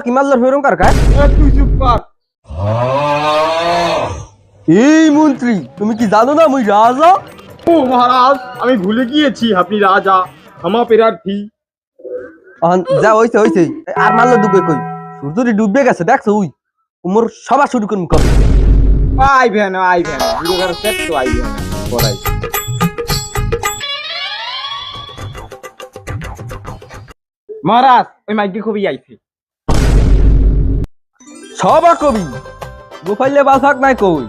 কি মারলার ফেরম কার কায়? তুই চুপ কর। এই মন্ত্রী, তুমি কি জানো না মুই রাজা? ও মহারাজ, আমি ভুলে গিয়েছি আপনি রাজা, ক্ষমা প্রার্থী। যা হইছে হইছে, আর মারলো ডুবে কই? সূর্য ডুবে গেছে দেখছো? উই উমর সভা শুরু করুন কবে? আইবেন আইবেন, বুড়োর সেট তো আইবেন পড়াই। মহারাজ, ওই মাইকে খুবই আইছে। সভা কবি গোপাইলে বাসাক নাই কই?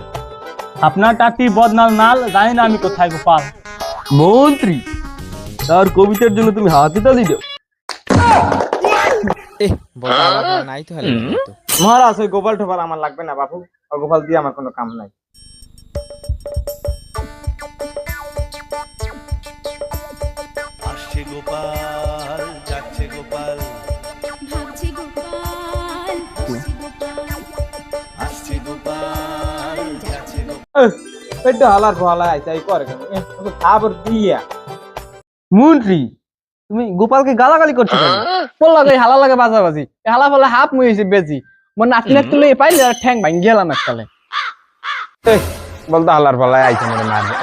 আপনার টাকটি বদনাল নাল, জানি না আমি কোথায় গোপাল। মন্ত্রী, তার কবিতার জন্য তুমি হাতি তালি দাও। নাই তো হলে মহারাজ, ওই গোপাল টোপাল আমার লাগবে না বাবু, ওই গোপাল দিয়ে আমার কোনো কাম নাই। আসছে গোপাল, যাচ্ছে গোপাল, ভাবছি গোপাল, খুশি গোপাল, আসছে গোপাল, যাচ্ছে গোপাল। পেটটা হালার ভালা আইছে, এই করে কেন? তো খাবার দিয়া। মন্ত্রী, তুমি গোপালকে গালাগালি করছো কেন? বললা কই হালা লাগে বাজাবাজি, হালা ফলে হাফ মুই হইছে বেজি। মন নাতনি তুলে পাইলে আর ঠ্যাং ভাঙ গেলাম এককালে। বলতো হালার ভালা আইছে, মেরে মারবে।